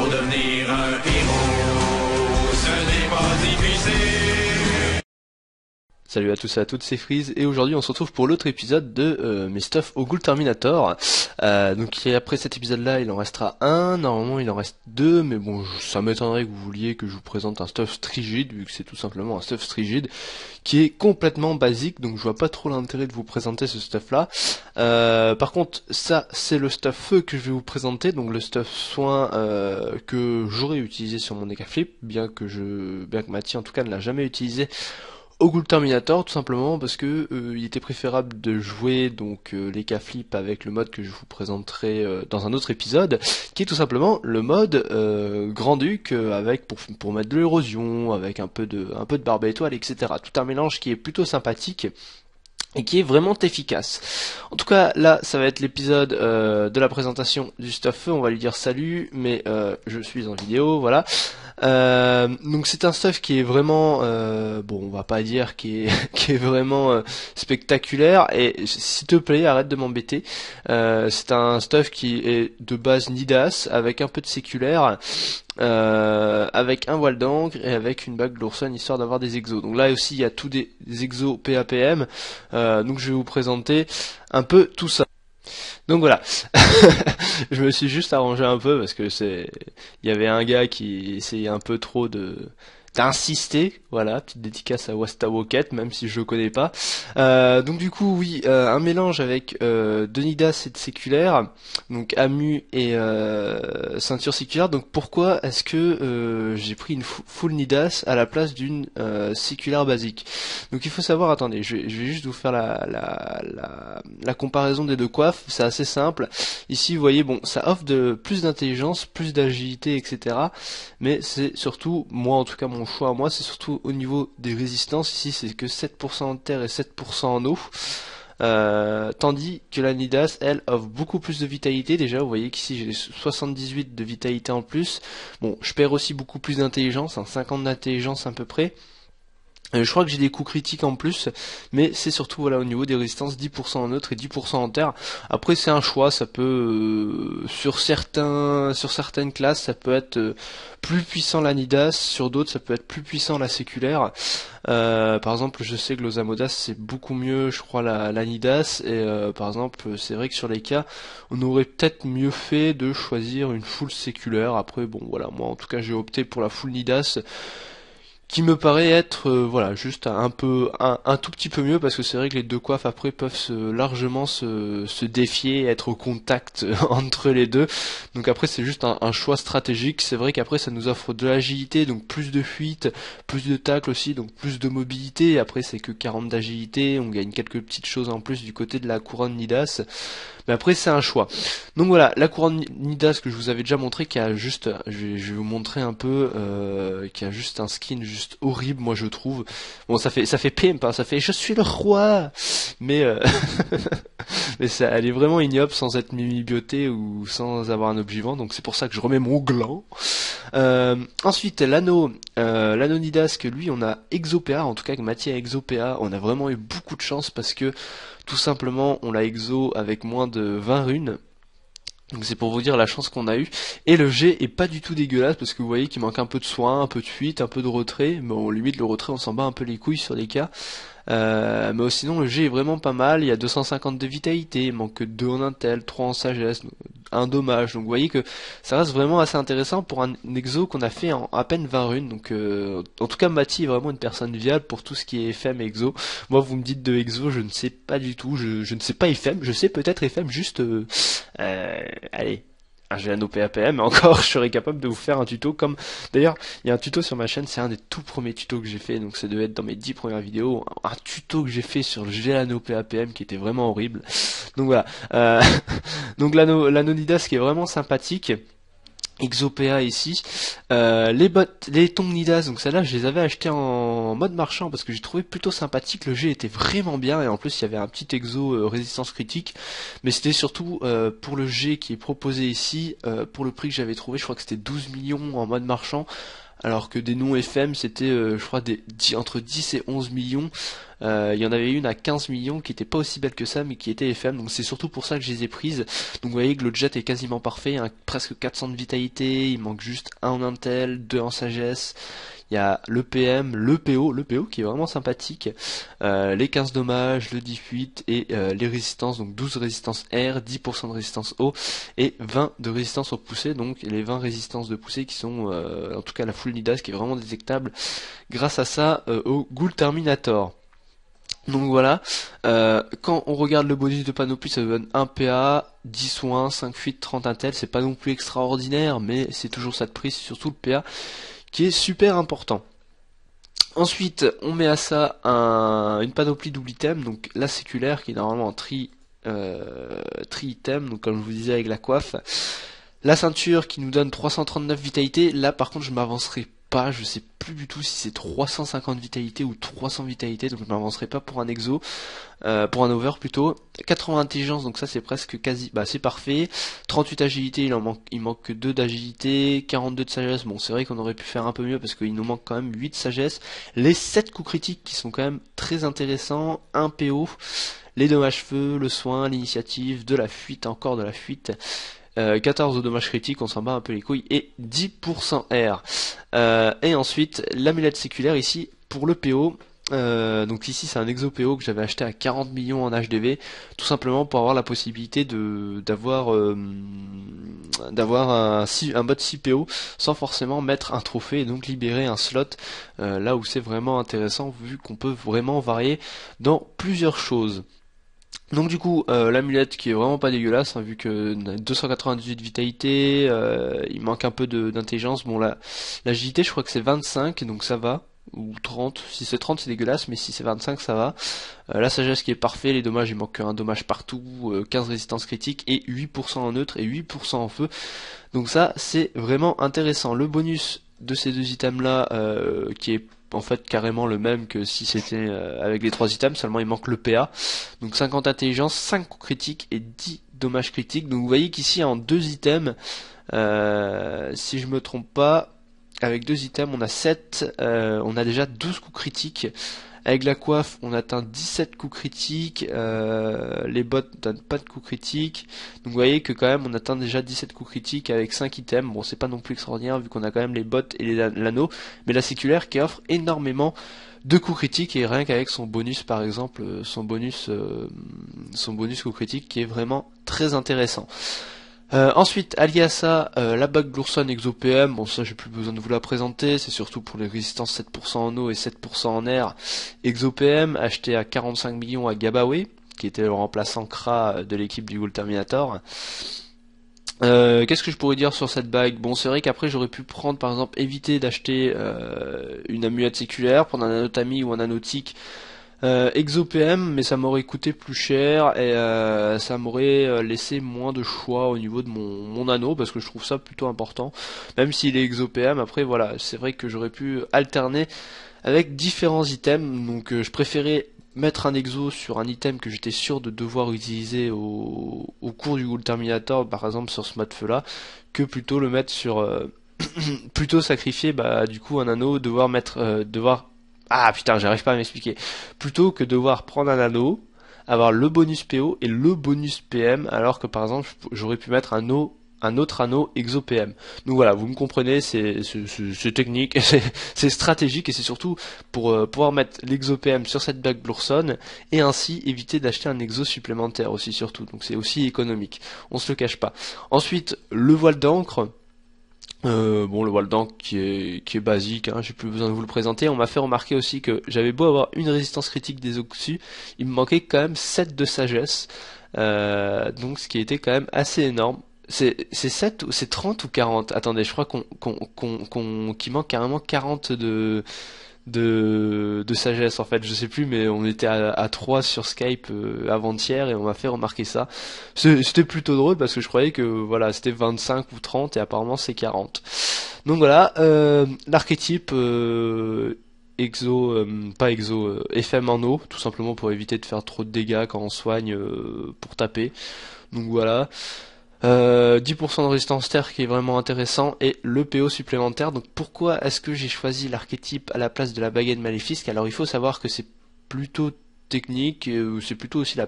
pour devenir un héros, ce n'est pas difficile. Salut à tous et à toutes, c'est Freeze et aujourd'hui on se retrouve pour l'autre épisode de mes stuff au Ghoul Terminator. Donc après cet épisode là il en restera un, normalement il en reste deux, mais bon ça m'étonnerait que vous vouliez que je vous présente un stuff Strigid, vu que c'est tout simplement un stuff Strigid qui est complètement basique, donc je vois pas trop l'intérêt de vous présenter ce stuff là. Par contre ça c'est le stuff feu que je vais vous présenter, donc le stuff soin que j'aurais utilisé sur mon Decaflip, bien que Mathieu en tout cas ne l'a jamais utilisé au Ghoul Terminator, tout simplement parce que il était préférable de jouer donc les K-Flip avec le mode que je vous présenterai dans un autre épisode, qui est tout simplement le mode Grand-Duc avec pour mettre de l'érosion, avec un peu de barbe à étoile, etc. Tout un mélange qui est plutôt sympathique et qui est vraiment efficace. En tout cas, là, ça va être l'épisode de la présentation du stuff feu. On va lui dire salut, mais je suis en vidéo, voilà. Donc c'est un stuff qui est vraiment, bon, on va pas dire qui est vraiment spectaculaire. Et s'il te plaît, arrête de m'embêter. C'est un stuff qui est de base Nidas avec un peu de séculaire. Avec un voile d'encre et avec une bague de l'Ourson histoire d'avoir des exos. Donc là aussi il y a tous des exos PAPM, donc je vais vous présenter un peu tout ça. Donc voilà, je me suis juste arrangé un peu parce que il y avait un gars qui essayait un peu trop d'insister, voilà, petite dédicace à Wasta Woket, même si je le connais pas. Donc du coup, oui, un mélange avec de Nidas et de séculaire, donc Amu et ceinture séculaire. Donc pourquoi est-ce que j'ai pris une full Nidas à la place d'une séculaire basique? Donc il faut savoir, attendez, je vais juste vous faire la comparaison des deux coiffes. C'est assez simple. Ici, vous voyez, bon, ça offre plus d'intelligence, plus d'agilité, etc. Mais c'est surtout, moi en tout cas, mon choix à moi, c'est surtout au niveau des résistances. Ici c'est que 7% en terre et 7% en eau, tandis que la Nidas elle offre beaucoup plus de vitalité. Déjà vous voyez qu'ici j'ai 78 de vitalité en plus. Bon, je perds aussi beaucoup plus d'intelligence, 50 d'intelligence à peu près. Je crois que j'ai des coups critiques en plus, mais c'est surtout voilà au niveau des résistances, 10% en neutre et 10% en terre. Après c'est un choix, ça peut sur certaines classes ça peut être plus puissant la Nidas, sur d'autres ça peut être plus puissant la séculaire. Par exemple je sais que l'Osamodas c'est beaucoup mieux je crois la Nidas, et par exemple c'est vrai que sur les cas on aurait peut-être mieux fait de choisir une full séculaire. Après bon voilà, moi en tout cas j'ai opté pour la full Nidas, qui me paraît être voilà juste un tout petit peu mieux, parce que c'est vrai que les deux coiffes après peuvent largement se défier, être au contact entre les deux. Donc après c'est juste un choix stratégique. C'est vrai qu'après ça nous offre de l'agilité, donc plus de fuite, plus de tacle aussi, donc plus de mobilité. Et après c'est que 40 d'agilité, on gagne quelques petites choses en plus du côté de la couronne Nidas. Mais après c'est un choix. Donc voilà, la couronne Nidas que je vous avais déjà montré, qui a juste, je vais vous montrer un peu, qui a juste un skin juste horrible, moi je trouve. Bon, ça fait pimp, hein, ça fait je suis le roi, mais mais elle est vraiment ignoble sans être mimi-biotée ou sans avoir un objivant. Donc c'est pour ça que je remets mon gland. Ensuite l'anneau Nidas, que lui on a Exopéa, en tout cas que Mathieu a Exopéa. On a vraiment eu beaucoup de chance parce que tout simplement on l'a exo avec moins de 20 runes. Donc c'est pour vous dire la chance qu'on a eu. Et le G est pas du tout dégueulasse, parce que vous voyez qu'il manque un peu de soin, un peu de fuite, un peu de retrait. Bon, limite le retrait on s'en bat un peu les couilles sur les cas. Mais sinon le G est vraiment pas mal. Il y a 250 de vitalité, il manque que 2 en intel, 3 en sagesse, 1 dommage. Donc vous voyez que ça reste vraiment assez intéressant pour un exo qu'on a fait en à peine 20 runes. Donc en tout cas Mathie est vraiment une personne viable pour tout ce qui est FM exo. Moi vous me dites de exo, je ne sais pas du tout, je ne sais pas FM, je sais peut-être FM juste allez, un GNO PAPM, mais encore je serais capable de vous faire un tuto comme, d'ailleurs il y a un tuto sur ma chaîne, c'est un des tout premiers tutos que j'ai fait, donc ça devait être dans mes 10 premières vidéos, un tuto que j'ai fait sur le GNO PAPM qui était vraiment horrible. Donc voilà, donc l'anneau Nidas qui est vraiment sympathique. Exopéa ici, les tongs Nidas, donc celles-là je les avais achetées en mode marchand parce que j'ai trouvé plutôt sympathique. Le G était vraiment bien, et en plus il y avait un petit exo résistance critique, mais c'était surtout pour le G qui est proposé ici, pour le prix que j'avais trouvé, je crois que c'était 12 millions en mode marchand. alors que des non FM c'était je crois entre 10 et 11 millions. Il y en avait une à 15 millions qui était pas aussi belle que ça mais qui était FM, donc c'est surtout pour ça que je les ai prises. Donc vous voyez que le jet est quasiment parfait, hein, presque 400 de vitalité, il manque juste un en intel, 2 en sagesse. Il y a le PM, le PO qui est vraiment sympathique, les 15 dommages, le diff 8 et les résistances, donc 12 résistance R, 10% de résistance eau et 20 de résistance au poussée, donc les 20 résistances de poussée qui sont en tout cas la full Nidas qui est vraiment détectable grâce à ça au Ghoul Terminator. Donc voilà, quand on regarde le bonus de panoplie, ça donne 1 PA, 10 soins, 5 fuites, 30 intel, c'est pas non plus extraordinaire, mais c'est toujours ça de prix, c'est surtout le PA qui est super important. Ensuite, on met à ça une panoplie double item, donc la séculaire qui est normalement en tri item, donc comme je vous disais avec la coiffe. La ceinture qui nous donne 339 vitalité, là par contre je m'avancerai pas, je sais plus du tout si c'est 350 vitalité ou 300 vitalité, donc je m'avancerai pas pour un exo, pour un over plutôt. 80 intelligence, donc ça c'est presque quasi, bah c'est parfait. 38 agilité, il manque que 2 d'agilité, 42 de sagesse, bon c'est vrai qu'on aurait pu faire un peu mieux parce qu'il nous manque quand même 8 de sagesse. Les 7 coups critiques qui sont quand même très intéressants, 1 PO, les dommages feu, le soin, l'initiative, de la fuite, encore de la fuite. 14 de dommages critiques, on s'en bat un peu les couilles, et 10% R. Et ensuite, l'amulette séculaire ici, pour le PO, donc ici c'est un exo PO que j'avais acheté à 40 millions en HDV, tout simplement pour avoir la possibilité d'avoir un bot 6 PO sans forcément mettre un trophée et donc libérer un slot là où c'est vraiment intéressant vu qu'on peut vraiment varier dans plusieurs choses. Donc du coup, l'amulette qui est vraiment pas dégueulasse, hein, vu que 298 de vitalité, il manque un peu d'intelligence. Bon là, l'agilité je crois que c'est 25, donc ça va, ou 30, si c'est 30 c'est dégueulasse, mais si c'est 25 ça va. La sagesse qui est parfait, les dommages il manque un dommage partout, 15 résistance critique et 8% en neutre et 8% en feu. Donc ça c'est vraiment intéressant. Le bonus de ces deux items là, qui est en fait carrément le même que si c'était avec les 3 items, seulement il manque le PA. Donc 50 intelligence, 5 coups critiques et 10 dommages critiques. Donc vous voyez qu'ici en 2 items, si je me trompe pas, avec 2 items on a 7, on a déjà 12 coups critiques. Avec la coiffe, on atteint 17 coups critiques, les bots ne donnent pas de coups critiques, donc vous voyez que quand même on atteint déjà 17 coups critiques avec 5 items, bon c'est pas non plus extraordinaire vu qu'on a quand même les bots et l'anneau, mais la séculaire qui offre énormément de coups critiques et rien qu'avec son bonus par exemple, son bonus coups critiques qui est vraiment très intéressant. Ensuite, allié à ça, la bague Glourson Exo PM, bon ça j'ai plus besoin de vous la présenter, c'est surtout pour les résistances 7% en eau et 7% en air. Exo PM, acheté à 45 millions à Gabawe, qui était le remplaçant CRA de l'équipe du Ghoul Terminator. Qu'est-ce que je pourrais dire sur cette bague? Bon, c'est vrai qu'après j'aurais pu prendre par exemple, éviter d'acheter une amulette séculaire, prendre un anotami ou un anotique. Exo PM, mais ça m'aurait coûté plus cher et ça m'aurait laissé moins de choix au niveau de mon anneau parce que je trouve ça plutôt important. Même s'il est Exo PM, après voilà, c'est vrai que j'aurais pu alterner avec différents items. Donc je préférais mettre un exo sur un item que j'étais sûr de devoir utiliser au cours du Ghoul Terminator, par exemple sur ce mode feu là, que plutôt le mettre sur plutôt sacrifier bah du coup un anneau, ah putain, j'arrive pas à m'expliquer. Plutôt que devoir prendre un anneau, avoir le bonus PO et le bonus PM, alors que par exemple j'aurais pu mettre un autre anneau exo PM. Donc voilà, vous me comprenez, c'est technique, c'est stratégique et c'est surtout pour pouvoir mettre l'exo PM sur cette bague Glourson et ainsi éviter d'acheter un exo supplémentaire aussi surtout. Donc c'est aussi économique, on se le cache pas. Ensuite, le voile d'encre. Bon, le voile d'encre qui est basique, hein, j'ai plus besoin de vous le présenter. On m'a fait remarquer aussi que j'avais beau avoir une résistance critique des Oxus, il me manquait quand même 7 de sagesse, donc ce qui était quand même assez énorme. C'est 7 ou c'est 30 ou 40? Attendez, je crois qu'il manque carrément 40 de sagesse en fait, je sais plus, mais on était à 3 sur Skype avant-hier et on m'a fait remarquer ça. C'était plutôt drôle parce que je croyais que voilà c'était 25 ou 30 et apparemment c'est 40. Donc voilà, l'archétype pas exo, FM en eau, tout simplement pour éviter de faire trop de dégâts quand on soigne pour taper. Donc voilà. 10% de résistance terre qui est vraiment intéressant et le PO supplémentaire. Donc pourquoi est-ce que j'ai choisi l'archétype à la place de la baguette maléfique? Alors il faut savoir que c'est plutôt technique, c'est plutôt aussi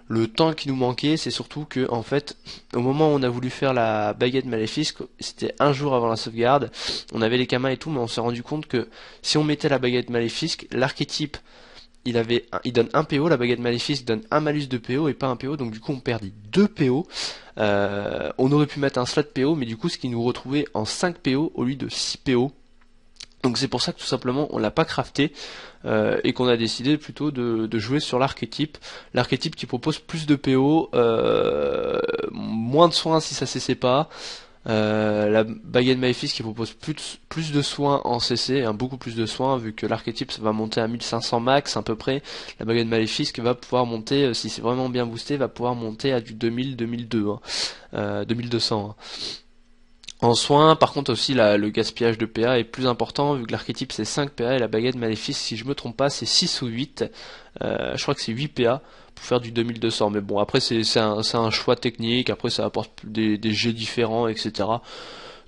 le temps qui nous manquait, c'est surtout que en fait, au moment où on a voulu faire la baguette maléfique, c'était un jour avant la sauvegarde, on avait les kamas et tout, mais on s'est rendu compte que si on mettait la baguette maléfique, l'archétype il donne un PO, la baguette maléfique donne un malus de PO et pas un PO, donc du coup on perdit 2 PO. On aurait pu mettre un slot PO, mais du coup ce qui nous retrouvait en 5 PO au lieu de 6 PO. Donc c'est pour ça que tout simplement on l'a pas crafté et qu'on a décidé plutôt de jouer sur l'archétype. L'archétype qui propose plus de PO, moins de soins si ça CC pas. La baguette maléfique qui propose plus de soins en CC, beaucoup plus de soins vu que l'archétype ça va monter à 1500 max à peu près. La baguette maléfique va pouvoir monter, si c'est vraiment bien boosté, va pouvoir monter à du 2000-2002, 2200. En soins, par contre aussi le gaspillage de PA est plus important vu que l'archétype c'est 5 PA et la baguette maléfique, si je me trompe pas, c'est 6 ou 8. Je crois que c'est 8 PA pour faire du 2200. Mais bon, après c'est un choix technique, après ça apporte des jets différents, etc.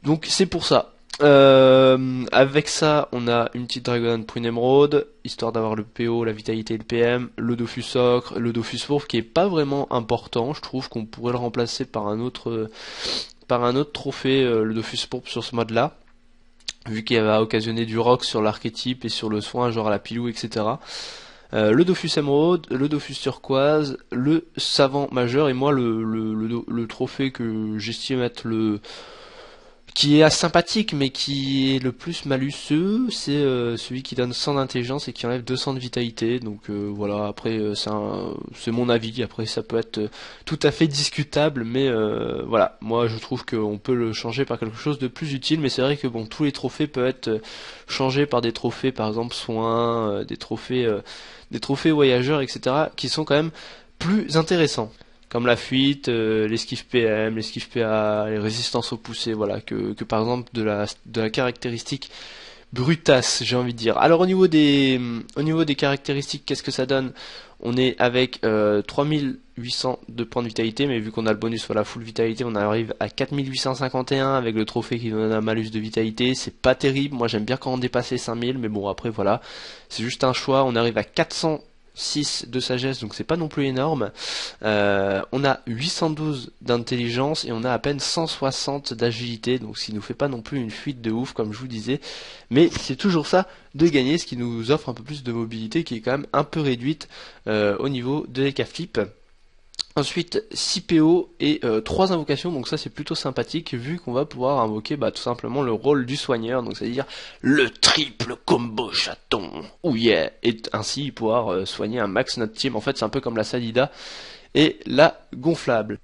Donc c'est pour ça. Avec ça, on a une petite Dragon Prune Emerald, histoire d'avoir le PO, la vitalité et le PM, le Dofus Ocre, le Dofus Pourpre qui est pas vraiment important. Je trouve qu'on pourrait le remplacer par un autre trophée, le Dofus Pourpre sur ce mode là, vu qu'il va occasionner du rock sur l'archétype et sur le soin genre à la pilou, etc. Le Dofus Émeraude, le Dofus Turquoise, le Savant Majeur, et moi le trophée que j'estime être qui est sympathique mais qui est le plus maluseux, c'est celui qui donne 100 d'intelligence et qui enlève 200 de vitalité. Donc voilà, après c'est mon avis, après ça peut être tout à fait discutable, mais voilà, moi je trouve qu'on peut le changer par quelque chose de plus utile, mais c'est vrai que bon, tous les trophées peuvent être changés par des trophées par exemple soins, des trophées voyageurs, etc., qui sont quand même plus intéressants, comme la fuite, l'esquive PM, l'esquive PA, les résistances aux poussées, voilà, que par exemple de la caractéristique brutasse, j'ai envie de dire. Alors au niveau des caractéristiques, qu'est-ce que ça donne? On est avec 3800 de points de vitalité, mais vu qu'on a le bonus sur la full vitalité, on arrive à 4851 avec le trophée qui donne un malus de vitalité. C'est pas terrible, moi j'aime bien quand on dépasse les 5000, mais bon après voilà, c'est juste un choix. On arrive à 406 de sagesse, donc c'est pas non plus énorme. On a 812 d'intelligence et on a à peine 160 d'agilité, donc ce qui nous fait pas non plus une fuite de ouf comme je vous disais, mais c'est toujours ça de gagner, ce qui nous offre un peu plus de mobilité qui est quand même un peu réduite au niveau de l'Ekaflip. Ensuite 6 PO et 3 invocations, donc ça c'est plutôt sympathique vu qu'on va pouvoir invoquer tout simplement le rôle du soigneur, donc c'est à dire le triple combo chaton, oh yeah, et ainsi pouvoir soigner un max notre team. En fait c'est un peu comme la Salida et la gonflable.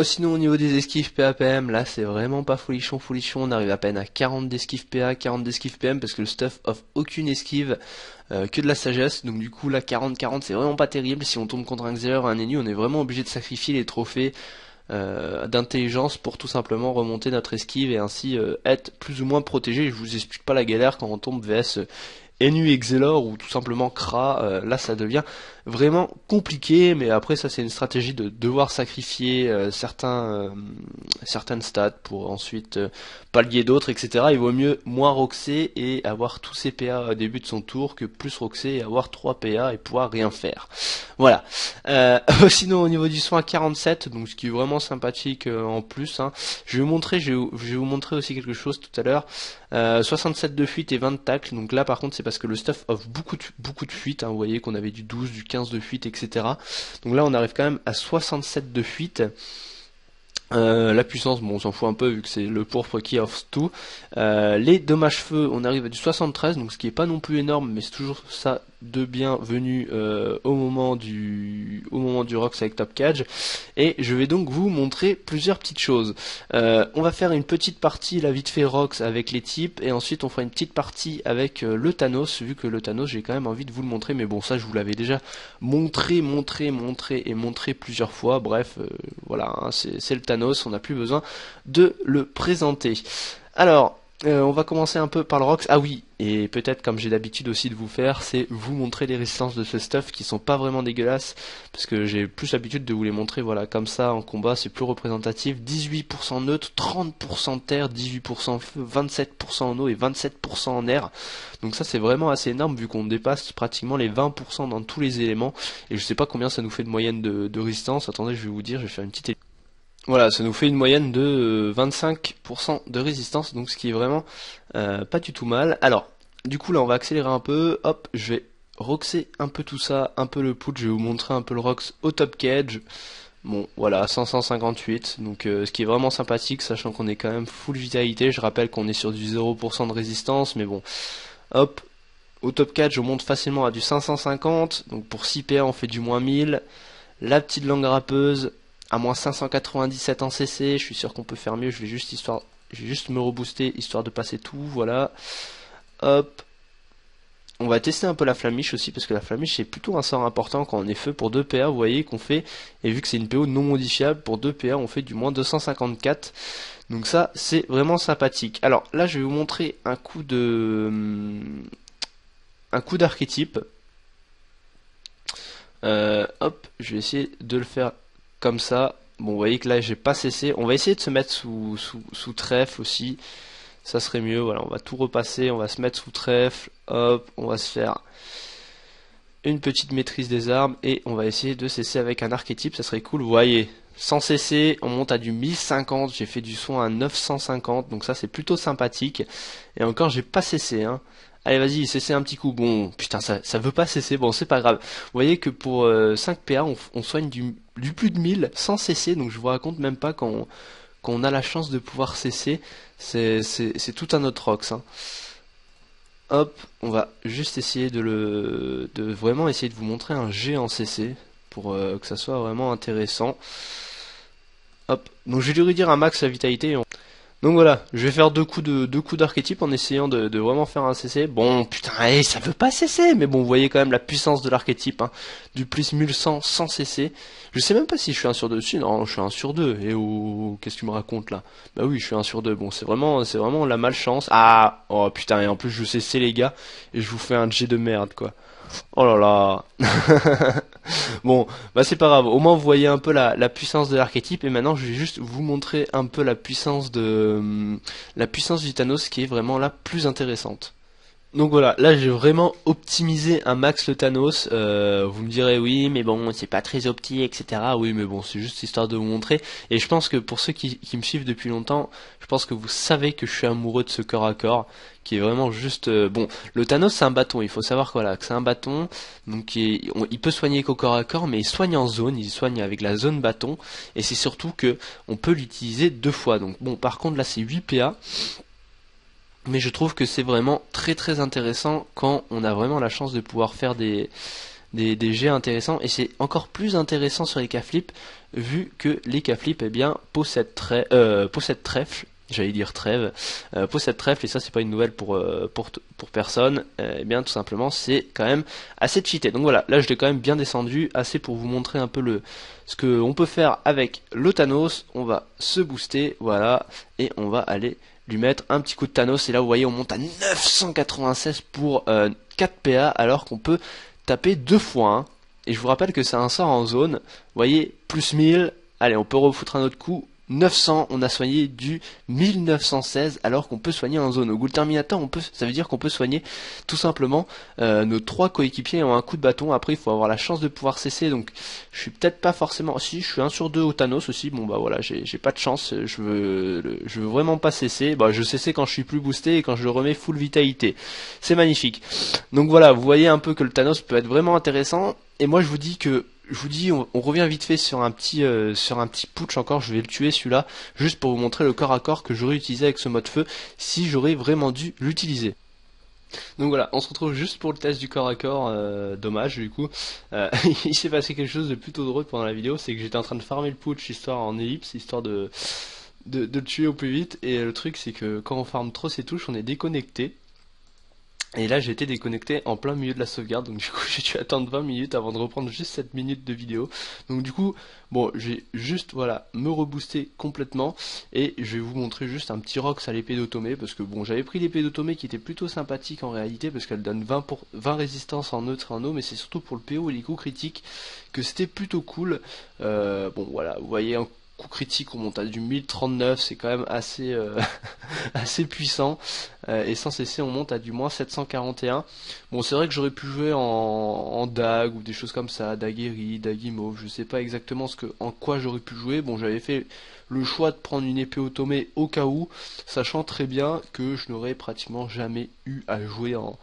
Sinon au niveau des esquives PAPM, là c'est vraiment pas folichon, on arrive à peine à 40 d'esquives PA, 40 d'esquives PM parce que le stuff offre aucune esquive, que de la sagesse, donc du coup là 40-40 c'est vraiment pas terrible. Si on tombe contre un Xeler ou un ennemi, on est vraiment obligé de sacrifier les trophées d'intelligence pour tout simplement remonter notre esquive et ainsi être plus ou moins protégé. Je vous explique pas la galère quand on tombe VS Enu et Xelor ou tout simplement Kra, là ça devient vraiment compliqué, mais après ça c'est une stratégie de devoir sacrifier certaines stats pour ensuite pallier d'autres, etc. Il vaut mieux moins roxer et avoir tous ses PA au début de son tour que plus roxer et avoir 3 PA et pouvoir rien faire. Voilà. Sinon au niveau du soin 47, donc ce qui est vraiment sympathique en plus, hein. Je vais vous montrer aussi quelque chose tout à l'heure. 67 de fuite et 20 de tacle, donc là par contre c'est parce que le stuff offre beaucoup de fuite, hein. Vous voyez qu'on avait du 12, du 15 de fuite, etc. Donc là on arrive quand même à 67 de fuite. La puissance, bon on s'en fout un peu vu que c'est le pourpre qui offre tout. Les dommages feu, on arrive à du 73, donc ce qui est pas non plus énorme, mais c'est toujours ça de bienvenue au moment du Rox avec Top Cage. Et je vais donc vous montrer plusieurs petites choses. On va faire une petite partie la vite fait Rox avec les types, et ensuite on fera une petite partie avec le Thanos, vu que le Thanos j'ai quand même envie de vous le montrer, mais bon ça je vous l'avais déjà montré plusieurs fois. Bref, voilà, hein, c'est le Thanos, on n'a plus besoin de le présenter. Alors On va commencer un peu par le Rox. Ah oui, et peut-être comme j'ai l'habitude aussi de vous faire, c'est vous montrer les résistances de ce stuff qui sont pas vraiment dégueulasses, parce que j'ai plus l'habitude de vous les montrer, voilà, comme ça en combat, c'est plus représentatif. 18% neutre, 30% terre, 18% feu, 27% en eau et 27% en air. Donc ça c'est vraiment assez énorme vu qu'on dépasse pratiquement les 20% dans tous les éléments, et je sais pas combien ça nous fait de moyenne de résistance. Attendez, je vais vous dire, je vais faire une petite. Voilà, ça nous fait une moyenne de 25% de résistance, donc ce qui est vraiment pas du tout mal. Alors, du coup là on va accélérer un peu, hop, je vais roxer un peu tout ça, un peu le put, je vais vous montrer un peu le rox au top cage. Bon, voilà, 558, donc ce qui est vraiment sympathique, sachant qu'on est quand même full vitalité. Je rappelle qu'on est sur du 0% de résistance, mais bon, hop, au top cage on monte facilement à du 550, donc pour 6 PA on fait du moins 1000. La petite langue râpeuse à moins 597 en CC, je suis sûr qu'on peut faire mieux, je vais juste me rebooster histoire de passer tout, voilà. Hop. On va tester un peu la flamiche aussi, parce que la flamiche c'est plutôt un sort important quand on est feu pour 2 PA, vous voyez qu'on fait, et vu que c'est une PO non modifiable, pour 2 PA on fait du moins 254, donc ça c'est vraiment sympathique. Alors là je vais vous montrer un coup d'archétype. Hop, je vais essayer de le faire comme ça. Bon, vous voyez que là j'ai pas cessé. On va essayer de se mettre sous trèfle aussi. Ça serait mieux. Voilà, on va tout repasser. On va se mettre sous trèfle. Hop, on va se faire une petite maîtrise des armes. Et on va essayer de cesser avec un archétype. Ça serait cool. Vous voyez, sans cesser, on monte à du 1050. J'ai fait du soin à 950. Donc ça c'est plutôt sympathique. Et encore, j'ai pas cessé, hein. Allez, vas-y, cessez un petit coup. Bon, putain, ça veut pas cesser. Bon, c'est pas grave. Vous voyez que pour 5 PA, on soigne du plus de 1000 sans cesser. Donc je vous raconte même pas quand on a la chance de pouvoir cesser. C'est tout un autre rox, hein. Hop, on va juste essayer de vraiment essayer de vous montrer un G en CC pour que ça soit vraiment intéressant. Hop, donc je vais lui redire un max la vitalité. Donc voilà, je vais faire deux coups d'archétype en essayant de vraiment faire un CC. Bon, putain, ça veut pas cesser, mais bon, vous voyez quand même la puissance de l'archétype, hein. Du plus 1100 sans cesser. Je sais même pas si je suis 1 sur 2 dessus, non, je suis 1 sur 2. Et oh, qu'est-ce que tu me racontes là? Bah oui, je suis 1 sur 2. Bon, c'est vraiment la malchance. Ah, oh putain, et en plus je cesse les gars, et je vous fais un G de merde, quoi. Oh là là. Bon, bah c'est pas grave. Au moins vous voyez un peu la puissance de l'archétype. Et maintenant je vais juste vous montrer un peu la puissance du Thanos qui est vraiment la plus intéressante. Donc voilà, là j'ai vraiment optimisé un max le Thanos. Vous me direz oui, mais bon, c'est pas très opti, etc. Oui, mais bon, c'est juste histoire de vous montrer. Et je pense que pour ceux qui me suivent depuis longtemps, je pense que vous savez que je suis amoureux de ce corps à corps, qui est vraiment juste bon. Le Thanos c'est un bâton. Il faut savoir que, voilà, que c'est un bâton, donc il peut soigner qu'au corps à corps, mais il soigne en zone. Il soigne avec la zone bâton. Et c'est surtout que on peut l'utiliser 2 fois. Donc bon, par contre là c'est 8 PA. Mais je trouve que c'est vraiment très très intéressant quand on a vraiment la chance de pouvoir faire des jets intéressants. Et c'est encore plus intéressant sur les K-Flip, vu que les K-Flip eh bien, possèdent trèfle. J'allais dire trêve, possède trèfle, et ça c'est pas une nouvelle pour personne. Eh bien tout simplement c'est quand même assez cheaté. Donc voilà, là je l'ai quand même bien descendu, assez pour vous montrer un peu ce que on peut faire avec le Thanos. On va se booster, voilà, et on va aller lui mettre un petit coup de Thanos. Et là vous voyez on monte à 996 pour 4 PA, alors qu'on peut taper 2 fois, hein. Et je vous rappelle que c'est un sort en zone. Vous voyez, plus 1000, allez on peut refoutre un autre coup. 900, on a soigné du 1916 alors qu'on peut soigner en zone. Au Ghoul Terminator, ça veut dire qu'on peut soigner tout simplement nos 3 coéquipiers en un coup de bâton. Après il faut avoir la chance de pouvoir cesser, donc je suis peut-être pas forcément, si je suis 1 sur 2 au Thanos aussi, bon bah voilà, j'ai pas de chance, je veux vraiment pas cesser. Bah je cesse quand je suis plus boosté et quand je le remets full vitalité, c'est magnifique. Donc voilà, vous voyez un peu que le Thanos peut être vraiment intéressant, et moi je vous dis, on revient vite fait sur un petit putsch encore. Je vais le tuer celui-là, juste pour vous montrer le corps à corps que j'aurais utilisé avec ce mode feu, si j'aurais vraiment dû l'utiliser. Donc voilà, on se retrouve juste pour le test du corps à corps. Dommage du coup. Il s'est passé quelque chose de plutôt drôle pendant la vidéo, c'est que j'étais en train de farmer le putsch histoire en ellipse, histoire de le tuer au plus vite. Et le truc c'est que quand on farme trop ses touches, on est déconnecté. Et là j'ai été déconnecté en plein milieu de la sauvegarde, donc du coup j'ai dû attendre 20 minutes avant de reprendre juste 7 minutes de vidéo. Donc du coup, bon, j'ai juste, voilà, me rebooster complètement, et je vais vous montrer juste un petit rox à l'épée d'Otome, parce que bon, j'avais pris l'épée d'Otome qui était plutôt sympathique en réalité, parce qu'elle donne 20 résistance en neutre et en eau, mais c'est surtout pour le PO et les coups critiques que c'était plutôt cool. Bon voilà, vous voyez, un coup critique on monte à du 1039, c'est quand même assez assez puissant, et sans cesser on monte à du moins 741. Bon, c'est vrai que j'aurais pu jouer en dag ou des choses comme ça, daguerri, dagimauve, je sais pas exactement en quoi j'aurais pu jouer. Bon, j'avais fait le choix de prendre une épée Otome au cas où, sachant très bien que je n'aurais pratiquement jamais eu à jouer en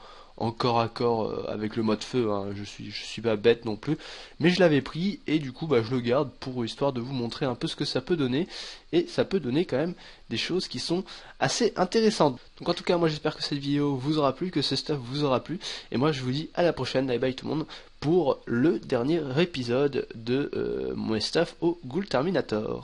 corps à corps avec le mode feu, hein. Je suis pas bête non plus, mais je l'avais pris et du coup bah je le garde pour histoire de vous montrer un peu ce que ça peut donner, et ça peut donner quand même des choses qui sont assez intéressantes. Donc en tout cas, moi j'espère que cette vidéo vous aura plu, que ce stuff vous aura plu, et moi je vous dis à la prochaine, bye bye tout le monde, pour le dernier épisode de mon stuff au Ghoul Terminator.